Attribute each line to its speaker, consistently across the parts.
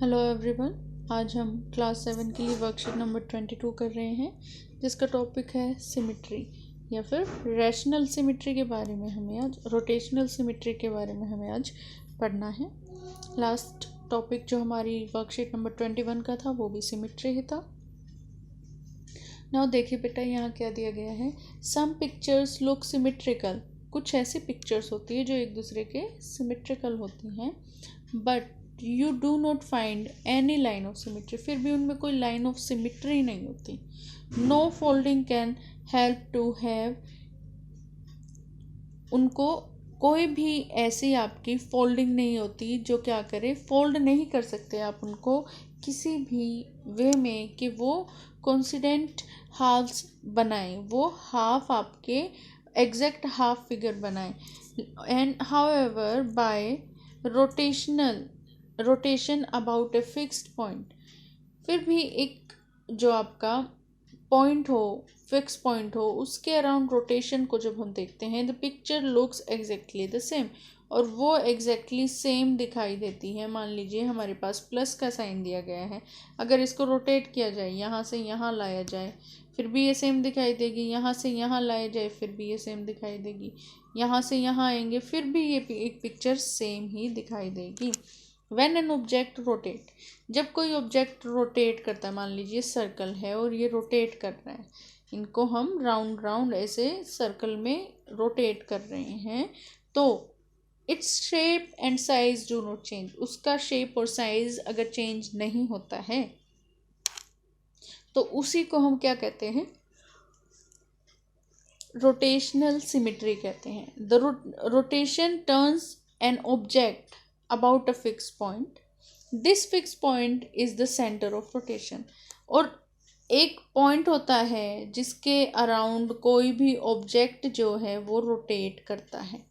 Speaker 1: Hello everyone. आज हम class 7 के लिए वर्कशीट नंबर 22 कर रहे हैं, जिसका टॉपिक है सिमिट्री या फिर रैशनल सिमिट्री के बारे में हमें आज रोटेशनल सिमिट्री के बारे में हमें आज पढ़ना है। लास्ट टॉपिक जो हमारी वर्कशीट नंबर 21 का था वो भी सिमिट्री ही था। नाउ देखिए बेटा, यहाँ क्या दिया गया है। Some pictures look symmetrical. कुछ ऐसी पिक्चर्स होती है जो एक दूसरे के सिमिट्रिकल होती हैं, but you do not find any line of symmetry. फिर भी उनमें कोई लाइन ऑफ सिमिट्री नहीं होती। No folding can help to have. उनको कोई भी ऐसी आपकी फोल्डिंग नहीं होती जो क्या करे, फोल्ड नहीं कर सकते आप उनको किसी भी वे में कि वो कॉन्सिडेंट हाफ्स बनाएं, वो हाफ आपके एग्जैक्ट हाफ फिगर बनाएं। And however bye rotation about a fixed point. फिर भी एक जो आपका पॉइंट हो, फिक्स पॉइंट हो, उसके अराउंड रोटेशन को जब हम देखते हैं, the picture looks exactly the same, और वो एग्जैक्टली सेम दिखाई देती है। मान लीजिए हमारे पास प्लस का साइन दिया गया है, अगर इसको रोटेट किया जाए, यहाँ से यहाँ लाया जाए, फिर भी ये सेम दिखाई देगी। यहाँ से यहाँ लाया जाए, फिर भी ये सेम दिखाई देगी। यहाँ से यहाँ आएंगे, फिर भी ये एक पिक्चर सेम ही दिखाई देगी। व्हेन एन ऑब्जेक्ट रोटेट, जब कोई ऑब्जेक्ट रोटेट करता है, मान लीजिए सर्कल है और ये रोटेट कर रहा है, इनको हम राउंड राउंड ऐसे सर्कल में रोटेट कर रहे हैं, तो its shape and size do not change. उसका शेप और साइज अगर चेंज नहीं होता है तो उसी को हम क्या कहते हैं, रोटेशनल सिमिट्री कहते हैं। The rotation turns an object about a fixed point. This fixed point is the center of rotation. और एक पॉइंट होता है जिसके अराउंड कोई भी ऑब्जेक्ट जो है वो रोटेट करता है,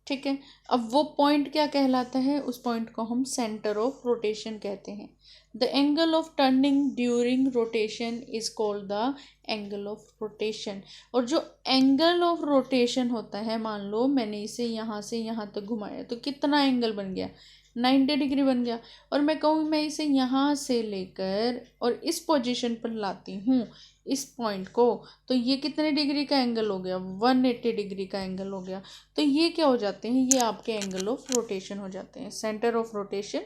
Speaker 1: ठीक है। अब वो पॉइंट क्या कहलाता है, उस पॉइंट को हम सेंटर ऑफ रोटेशन कहते हैं। The angle of turning during rotation is called the angle of rotation. और जो एंगल ऑफ रोटेशन होता है, मान लो मैंने इसे यहाँ से यहाँ तक घुमाया, तो कितना एंगल बन गया, 90 डिग्री बन गया। और मैं कहूँ मैं इसे यहाँ से लेकर और इस पोजीशन पर लाती हूँ इस पॉइंट को, तो ये कितने डिग्री का एंगल हो गया, 180 डिग्री का एंगल हो गया। तो ये क्या हो जाते हैं, ये आपके एंगल ऑफ रोटेशन हो जाते हैं। Centre of rotation,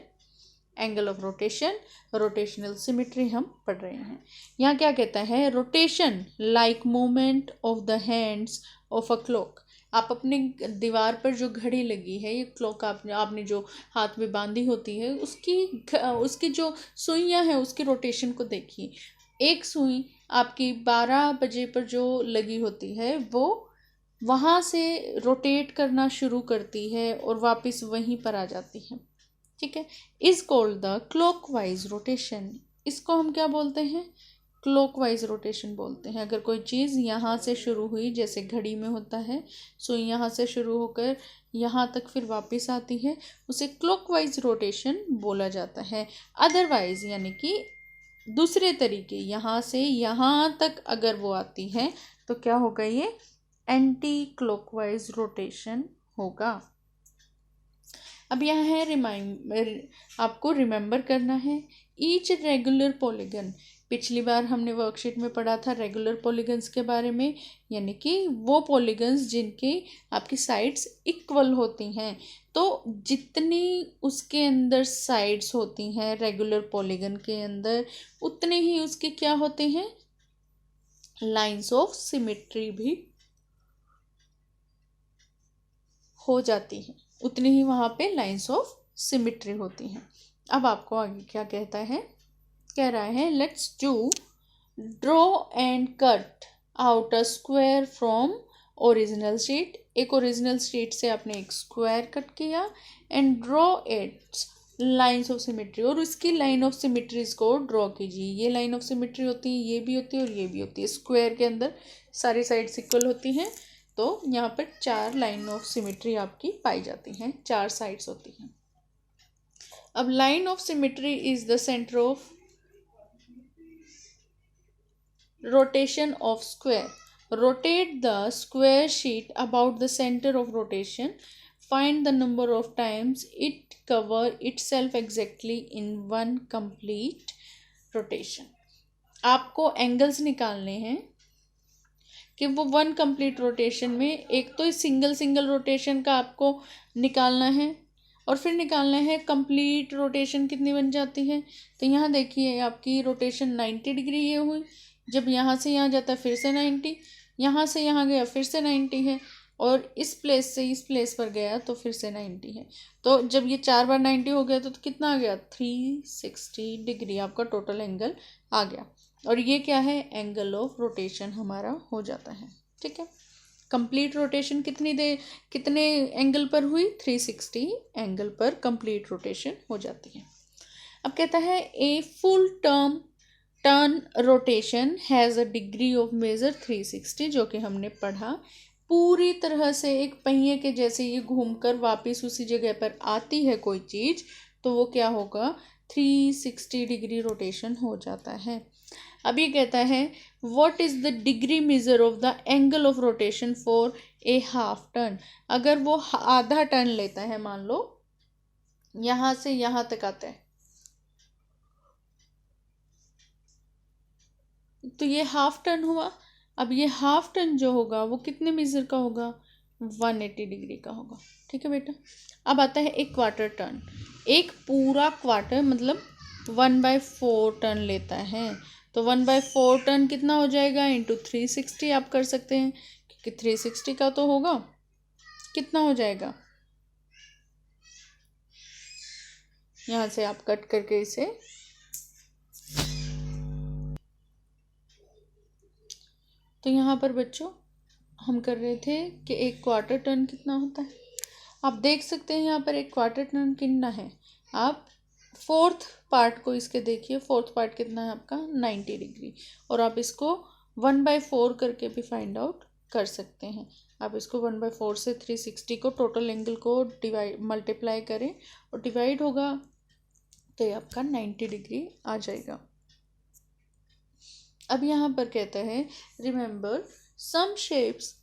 Speaker 1: angle of rotation, rotational symmetry हम पढ़ रहे हैं। यहाँ क्या कहता है, rotation like movement of the hands of a clock. आप अपने दीवार पर जो घड़ी लगी है, ये क्लॉक आपने जो हाथ में बांधी होती है, उसकी जो सुइयाँ हैं उसकी रोटेशन को देखिए। एक सुई आपकी 12 बजे पर जो लगी होती है वो वहाँ से रोटेट करना शुरू करती है और वापस वहीं पर आ जाती है, ठीक है। Is called the clockwise rotation. इसको हम क्या बोलते हैं, क्लॉकवाइज रोटेशन बोलते हैं। अगर कोई चीज़ यहाँ से शुरू हुई, जैसे घड़ी में होता है, सुई यहाँ से शुरू होकर यहाँ तक फिर वापस आती है, उसे क्लॉकवाइज रोटेशन बोला जाता है। अदरवाइज यानी कि दूसरे तरीके, यहाँ से यहाँ तक अगर वो आती है तो क्या होगा, ये एंटी क्लॉकवाइज रोटेशन होगा। अब यहाँ है आपको रिमेंबर करना है ईच रेगुलर पॉलीगन। पिछली बार हमने वर्कशीट में पढ़ा था रेगुलर पॉलीगन्स के बारे में, यानी कि वो पॉलीगन्स जिनकी आपकी साइड्स इक्वल होती हैं। तो जितनी उसके अंदर साइड्स होती हैं रेगुलर पॉलीगन के अंदर, उतने ही उसके क्या होते हैं, लाइंस ऑफ सिमिट्री भी हो जाती हैं, उतनी ही वहाँ पे लाइंस ऑफ सिमिट्री होती हैं। अब आपको आगे क्या कहता है, कह रहा है let's do draw and cut out a square from original sheet. एक ओरिजिनल शीट से आपने एक स्क्वायर कट किया, and draw it's lines of symmetry, और उसकी लाइन ऑफ सिमिट्रीज को ड्रॉ कीजिए। ये लाइन ऑफ सिमिट्री होती है, ये भी होती है और ये भी होती है। स्क्वायर के अंदर सारी साइड्स इक्वल होती हैं, तो यहाँ पर 4 लाइन ऑफ सिमिट्री आपकी पाई जाती हैं, 4 साइड्स होती हैं। अब line of symmetry is the centre of rotation of square. Rotate the square sheet about the center of rotation find the number of times it cover itself exactly in one complete rotation. आपको angles निकालने हैं कि वो one complete rotation में, एक तो single single rotation का आपको निकालना है और फिर निकालना है कंप्लीट रोटेशन कितनी बन जाती है। तो यहाँ देखिए आपकी रोटेशन 90 डिग्री ये हुई, जब यहाँ से यहाँ जाता है फिर से 90, यहाँ से यहाँ गया फिर से 90 है, और इस प्लेस से इस प्लेस पर गया तो फिर से 90 है। तो जब ये 4 बार 90 हो गया तो कितना आ गया, 360 डिग्री आपका टोटल एंगल आ गया। और ये क्या है, एंगल ऑफ रोटेशन हमारा हो जाता है। ठीक है, कंप्लीट रोटेशन कितने एंगल पर हुई, 360 एंगल पर कंप्लीट रोटेशन हो जाती है। अब कहता है a full turn rotation has a degree of measure 360, जो कि हमने पढ़ा। पूरी तरह से एक पहिए के जैसे ये घूमकर वापस उसी जगह पर आती है कोई चीज़, तो वो क्या होगा, 360 डिग्री रोटेशन हो जाता है। अब ये कहता है what is the degree measure of the angle of rotation for a half turn. अगर वो आधा टर्न लेता है, मान लो यहाँ से यहाँ तक आता है, तो ये हाफ टर्न हुआ। अब ये हाफ टर्न जो होगा वो कितने मेजर का होगा, 180 डिग्री का होगा। ठीक है बेटा। अब आता है एक क्वार्टर टर्न। एक पूरा क्वार्टर मतलब 1/4 टर्न लेता है, तो 1/4 टर्न कितना हो जाएगा, इंटू 360 आप कर सकते हैं, क्योंकि 360 का तो होगा, कितना हो जाएगा, यहाँ से आप कट करके इसे, तो यहाँ पर बच्चों हम कर रहे थे कि एक क्वार्टर टर्न कितना होता है। आप देख सकते हैं यहाँ पर एक क्वार्टर टर्न कितना है। आप फोर्थ पार्ट को इसके देखिए, फोर्थ पार्ट कितना है आपका, 90 डिग्री, और आप इसको 1/4 करके भी फाइंड आउट कर सकते हैं। आप इसको 1/4 से 360 को टोटल एंगल को मल्टीप्लाई करें और डिवाइड होगा तो ये आपका 90 डिग्री आ जाएगा। अब यहाँ पर कहता है remember some shapes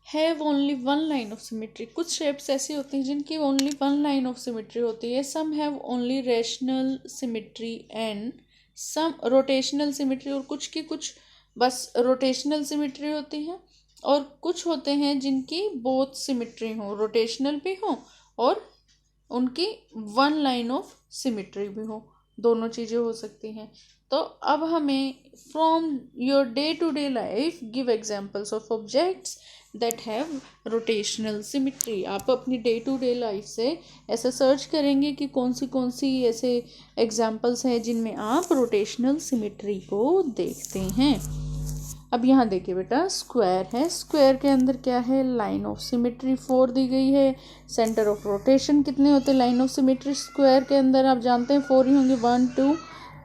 Speaker 1: have only one line of symmetry. कुछ शेप्स ऐसी होती हैं जिनकी only one line of symmetry होती है। Some have only rational symmetry and some rotational symmetry, और कुछ की कुछ बस रोटेशनल सिमेट्री होती है, और कुछ होते हैं जिनकी बोथ सिमेट्री हो, रोटेशनल भी हो और उनकी वन लाइन ऑफ सिमेट्री भी हो, दोनों चीज़ें हो सकती हैं। तो अब हमें from your day to day life give examples of objects that have rotational symmetry. आप अपनी डे टू डे लाइफ से ऐसा सर्च करेंगे कि कौन सी ऐसे एग्जांपल्स हैं जिनमें आप रोटेशनल सिमेट्री को देखते हैं। अब यहाँ देखिए बेटा, स्क्वायर है, स्क्वायर के अंदर क्या है, लाइन ऑफ सिमेट्री 4 दी गई है। सेंटर ऑफ रोटेशन कितने होते हैं लाइन ऑफ सिमेट्री स्क्वायर के अंदर, आप जानते हैं 4 ही होंगे, 1 2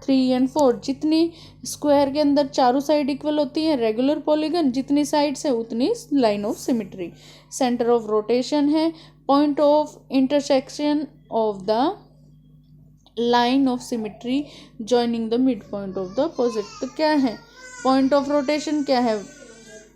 Speaker 1: 3 एंड 4। जितनी स्क्वायर के अंदर चारों साइड इक्वल होती है, रेगुलर पॉलीगन जितनी साइड्स है उतनी line of symmetry. Centre of rotation है, point of intersection of the line of symmetry joining the mid point of the opposite. तो क्या है पॉइंट ऑफ रोटेशन, क्या है,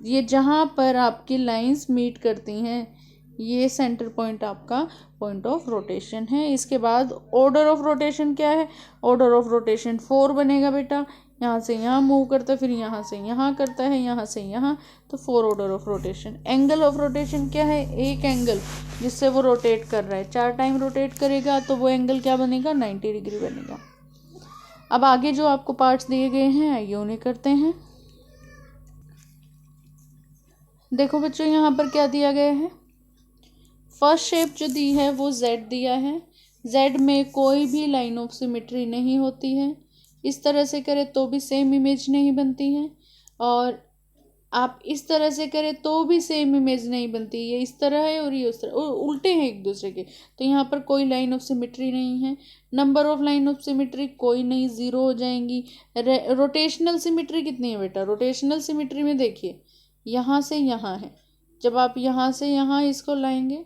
Speaker 1: ये जहाँ पर आपकी लाइंस मीट करती हैं ये सेंटर पॉइंट आपका पॉइंट ऑफ रोटेशन है। इसके बाद ऑर्डर ऑफ रोटेशन क्या है, ऑर्डर ऑफ रोटेशन 4 बनेगा बेटा, यहाँ से यहाँ मूव करता है, फिर यहाँ से यहाँ करता है, यहाँ से यहाँ, तो 4 order of rotation. Angle of rotation क्या है, एक एंगल जिससे वो रोटेट कर रहा है, 4 टाइम रोटेट करेगा तो वो एंगल क्या बनेगा, 90 डिग्री बनेगा। अब आगे जो आपको पार्ट्स दिए गए हैं आइए उन्हें करते हैं। देखो बच्चों यहाँ पर क्या दिया गया है, फर्स्ट शेप जो दी है वो Z दिया है। Z में कोई भी लाइन ऑफ सिमेट्री नहीं होती है, इस तरह से करें तो भी सेम इमेज नहीं बनती है, और आप इस तरह से करें तो भी सेम इमेज नहीं बनती। ये इस तरह है और ये उस तरह, उल्टे हैं एक दूसरे के, तो यहाँ पर कोई लाइन ऑफ सिमेट्री नहीं है। Number of line of symmetry कोई नहीं, 0 हो जाएंगी। रोटेशनल सिमेट्री कितनी है बेटा, रोटेशनल सिमेट्री में देखिए यहाँ से यहाँ है, जब आप यहाँ से यहाँ इसको लाएंगे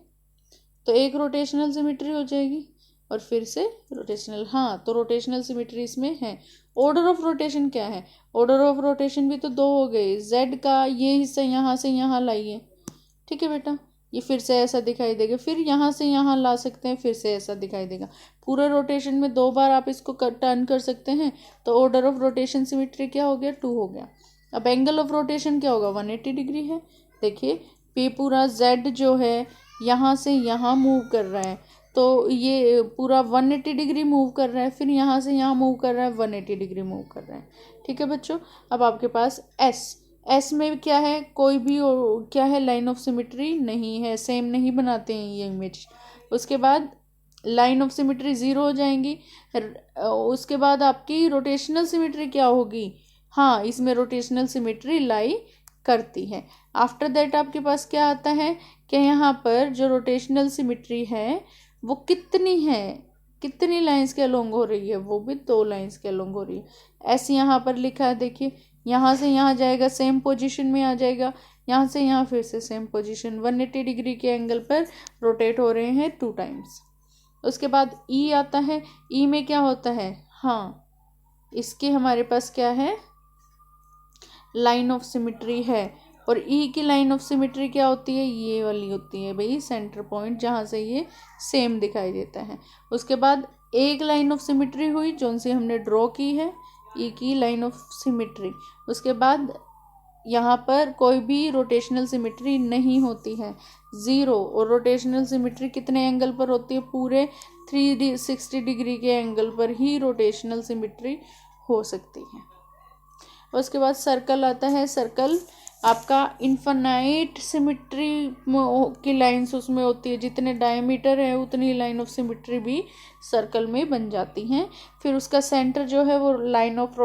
Speaker 1: तो एक रोटेशनल सिमेट्री हो जाएगी और फिर से रोटेशनल, हाँ तो रोटेशनल सिमेट्री इसमें है। ऑर्डर ऑफ रोटेशन क्या है, ऑर्डर ऑफ रोटेशन भी तो 2 हो गए। Z का ये हिस्सा यहाँ से यहाँ लाइए ठीक है बेटा, ये फिर से ऐसा दिखाई देगा, फिर यहाँ से यहाँ ला सकते हैं, फिर से ऐसा दिखाई देगा। पूरे रोटेशन में 2 बार आप इसको टर्न कर सकते हैं, तो ऑर्डर ऑफ रोटेशन सिमेट्री क्या हो गया, 2 हो गया। अब एंगल ऑफ रोटेशन क्या होगा, 180 डिग्री है। देखिए पे पूरा जेड जो है यहाँ से यहाँ मूव कर रहा है, तो ये पूरा 180 डिग्री मूव कर रहा है, फिर यहाँ से यहाँ मूव कर रहा है, 180 डिग्री मूव कर रहा है। ठीक है बच्चों, अब आपके पास एस में क्या है, कोई भी क्या है, लाइन ऑफ सिमेट्री नहीं है, सेम नहीं बनाते हैं ये इमेज। उसके बाद लाइन ऑफ सिमेट्री 0 हो जाएंगी। उसके बाद आपकी रोटेशनल सिमेट्री क्या होगी, हाँ इसमें रोटेशनल सिमेट्री लाई करती है। आफ्टर दैट आपके पास क्या आता है कि यहाँ पर जो रोटेशनल सिमेट्री है वो कितनी है, कितनी लाइंस के अलोंग हो रही है, वो भी 2 लाइंस के अलोंग हो रही है। ऐसे यहाँ पर लिखा है, देखिए यहाँ से यहाँ जाएगा, सेम पोजीशन में आ जाएगा, यहाँ से यहाँ फिर से सेम पोजीशन, 180 डिग्री के एंगल पर रोटेट हो रहे हैं 2 टाइम्स। उसके बाद ई आता है, ई में क्या होता है, हाँ इसके हमारे पास क्या है, लाइन ऑफ सिमेट्री है, और ई की लाइन ऑफ सिमेट्री क्या होती है, ये वाली होती है भाई, सेंटर पॉइंट जहाँ से ये सेम दिखाई देता है। उसके बाद एक लाइन ऑफ सिमेट्री हुई जो से हमने ड्रॉ की है, ई की लाइन ऑफ सिमेट्री। उसके बाद यहाँ पर कोई भी रोटेशनल सिमेट्री नहीं होती है, 0। और रोटेशनल सिमेट्री कितने एंगल पर होती है, पूरे 360 डिग्री के एंगल पर ही रोटेशनल सिमेट्री हो सकती है। उसके बाद सर्कल आता है, सर्कल आपका इन्फिनाइट सिमेट्री की लाइंस उसमें होती है, जितने डायमीटर है उतनी लाइन ऑफ सिमेट्री भी सर्कल में बन जाती हैं। फिर उसका सेंटर जो है वो लाइन ऑफ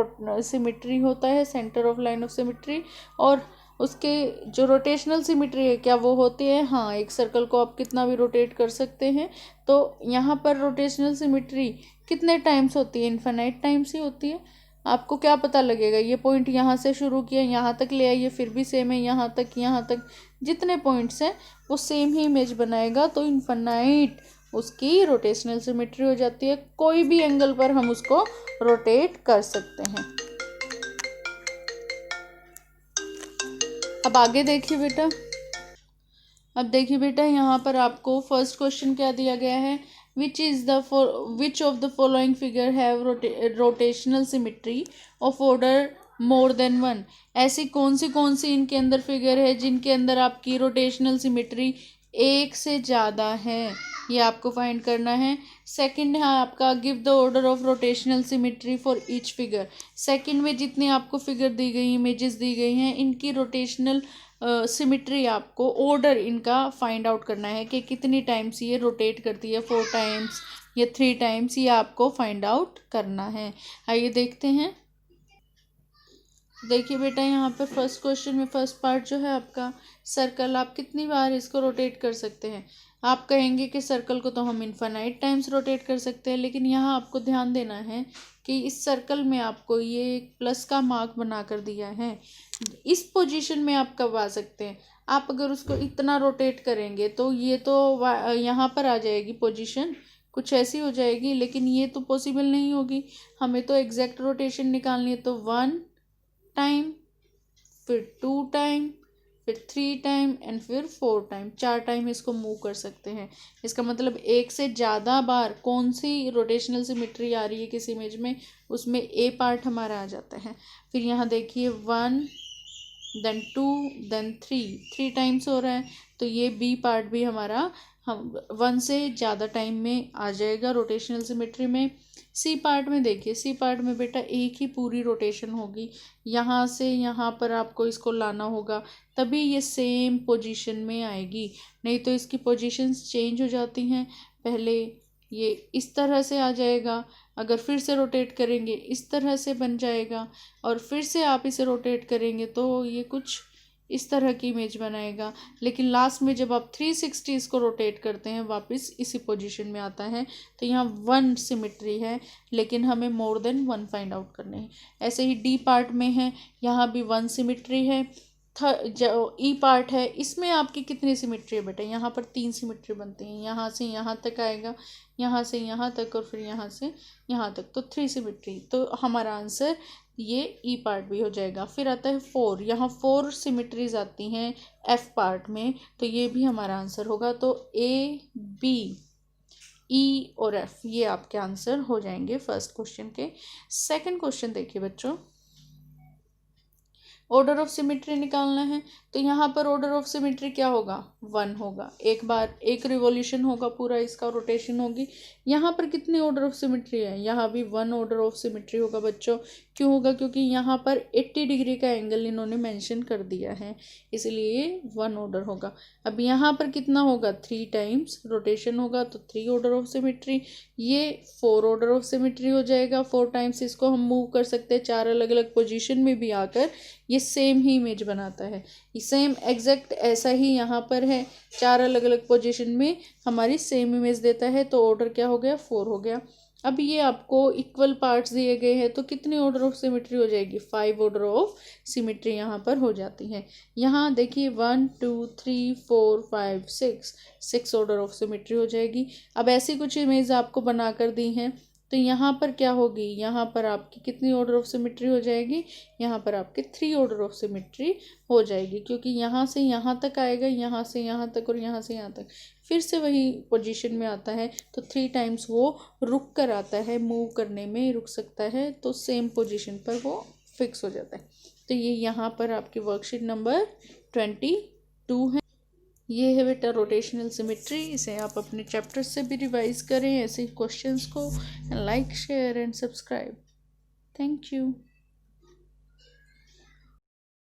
Speaker 1: सिमेट्री होता है, centre of line of symmetry. और उसके जो रोटेशनल सिमेट्री है क्या वो होती है, हाँ एक सर्कल को आप कितना भी रोटेट कर सकते हैं। तो यहाँ पर रोटेशनल सिमेट्री कितने टाइम्स होती है, इन्फिनाइट टाइम्स ही होती है। आपको क्या पता लगेगा, ये पॉइंट यहाँ से शुरू किया यहाँ तक ले आइए, फिर भी सेम है, यहाँ तक जितने पॉइंट्स हैं वो सेम ही इमेज बनाएगा, तो इन्फिनाइट उसकी रोटेशनल सिमेट्री हो जाती है। कोई भी एंगल पर हम उसको रोटेट कर सकते हैं। अब आगे देखिए बेटा, अब देखिए बेटा यहाँ पर आपको फर्स्ट क्वेश्चन क्या दिया गया है, which of the following figure have rotational symmetry of order more than 1। ऐसी कौन सी इनके अंदर फिगर है जिनके अंदर आपकी रोटेशनल सिमेट्री 1 से ज़्यादा है, ये आपको फाइंड करना है। सेकंड है आपका give the order of rotational symmetry for each figure. Second में जितनी आपको फिगर दी गई, इमेजेस दी गई हैं, इनकी रोटेशनल सिमेट्री आपको ऑर्डर इनका फाइंड आउट करना है कि कितनी टाइम्स ये रोटेट करती है, 4 टाइम्स या 3 टाइम्स, ये आपको फाइंड आउट करना है। आइए देखते हैं। देखिए बेटा यहाँ पे फर्स्ट क्वेश्चन में फर्स्ट पार्ट जो है आपका, सर्कल आप कितनी बार इसको रोटेट कर सकते हैं। आप कहेंगे कि सर्कल को तो हम इन्फिनाइट टाइम्स रोटेट कर सकते हैं, लेकिन यहाँ आपको ध्यान देना है कि इस सर्कल में आपको ये एक प्लस का मार्क बना कर दिया है। इस पोजीशन में आप कब आ सकते हैं, आप अगर उसको इतना रोटेट करेंगे तो ये तो यहाँ पर आ जाएगी पोजीशन, कुछ ऐसी हो जाएगी, लेकिन ये तो पॉसिबल नहीं होगी। हमें तो एग्जैक्ट रोटेशन निकालनी है, तो 1 टाइम, फिर 2 टाइम, फिर 3 टाइम एंड फिर 4 टाइम, 4 टाइम इसको मूव कर सकते हैं। इसका मतलब एक से ज़्यादा बार कौन सी रोटेशनल सिमेट्री आ रही है किसी इमेज में, उसमें ए पार्ट हमारा आ जाता है। फिर यहाँ देखिए 1 देन 2 देन 3 टाइम्स हो रहा है, तो ये बी पार्ट भी हमारा हम 1 से ज़्यादा टाइम में आ जाएगा रोटेशनल सिमेट्री में। सी पार्ट में देखिए, सी पार्ट में बेटा एक ही पूरी रोटेशन होगी, यहाँ से यहाँ पर आपको इसको लाना होगा, तभी ये सेम पोजीशन में आएगी, नहीं तो इसकी पोजीशंस चेंज हो जाती हैं। पहले ये इस तरह से आ जाएगा, अगर फिर से रोटेट करेंगे इस तरह से बन जाएगा, और फिर से आप इसे रोटेट करेंगे तो ये कुछ इस तरह की इमेज बनाएगा। लेकिन लास्ट में जब आप 360 इसको रोटेट करते हैं वापस इसी पोजीशन में आता है, तो यहाँ 1 सिमेट्री है, लेकिन हमें मोर देन 1 फाइंड आउट करने हैं। ऐसे ही डी पार्ट में है, यहाँ भी 1 सिमेट्री है, जो ई पार्ट है इसमें आपकी कितनी सिमेट्री है बेटा, यहाँ पर 3 सिमेट्री बनती हैं, यहाँ से यहाँ तक आएगा, यहाँ से यहाँ तक, और फिर यहाँ से यहाँ तक, तो 3 सिमेट्री। तो हमारा आंसर ये ई पार्ट भी हो जाएगा। फिर आता है 4, यहाँ 4 सिमेट्रीज आती हैं एफ पार्ट में, तो ये भी हमारा आंसर होगा। तो ए, बी, ई और एफ ये आपके आंसर हो जाएंगे फर्स्ट क्वेश्चन के। सेकंड क्वेश्चन देखिए बच्चों, ऑर्डर ऑफ सिमेट्री निकालना है। तो यहाँ पर ऑर्डर ऑफ सिमेट्री क्या होगा, 1 होगा। एक बार एक रिवॉल्यूशन होगा पूरा, इसका रोटेशन होगी। यहाँ पर कितनी ऑर्डर ऑफ सिमेट्री है, यहाँ भी 1 ऑर्डर ऑफ सिमेट्री होगा बच्चों। क्यों होगा, क्योंकि यहाँ पर 80 डिग्री का एंगल इन्होंने मेंशन कर दिया है, इसलिए 1 ऑर्डर होगा। अब यहाँ पर कितना होगा, 3 टाइम्स रोटेशन होगा, तो 3 ऑर्डर ऑफ सिमेट्री। ये 4 ऑर्डर ऑफ सिमेट्री हो जाएगा, 4 टाइम्स इसको हम मूव कर सकते हैं 4 अलग अलग पोजीशन में भी आकर, ये सेम ही इमेज बनाता है। ये सेम एग्जैक्ट ऐसा ही यहाँ पर है, 4 अलग अलग पोजीशन में हमारी सेम इमेज देता है। तो ऑर्डर क्या हो गया, 4 हो गया। अब ये आपको इक्वल पार्ट्स दिए गए हैं, तो कितनी ऑर्डर ऑफ सिमेट्री हो जाएगी, 5 ऑर्डर ऑफ सिमेट्री यहाँ पर हो जाती है। यहाँ देखिए 1 2 3 4 5 6 ऑर्डर ऑफ सिमेट्री हो जाएगी। अब ऐसी कुछ इमेज आपको बनाकर दी हैं, तो यहाँ पर क्या होगी, यहाँ पर आपकी कितनी ऑर्डर ऑफ सिमेट्री हो जाएगी, यहाँ पर आपके 3 ऑर्डर ऑफ सिमेट्री हो जाएगी, क्योंकि यहाँ से यहाँ तक आएगा, यहाँ से यहाँ तक, और यहाँ से यहाँ तक, फिर से वही पोजीशन में आता है। तो 3 टाइम्स वो रुक कर आता है, मूव करने में रुक सकता है, तो सेम पोजीशन पर वो फिक्स हो जाता है। तो ये यहाँ पर आपकी वर्कशीट नंबर 22 है। ये है बेटा रोटेशनल सिमेट्री। इसे आप अपने चैप्टर से भी रिवाइज करें ऐसे क्वेश्चंस को। Like, share and subscribe. Thank you.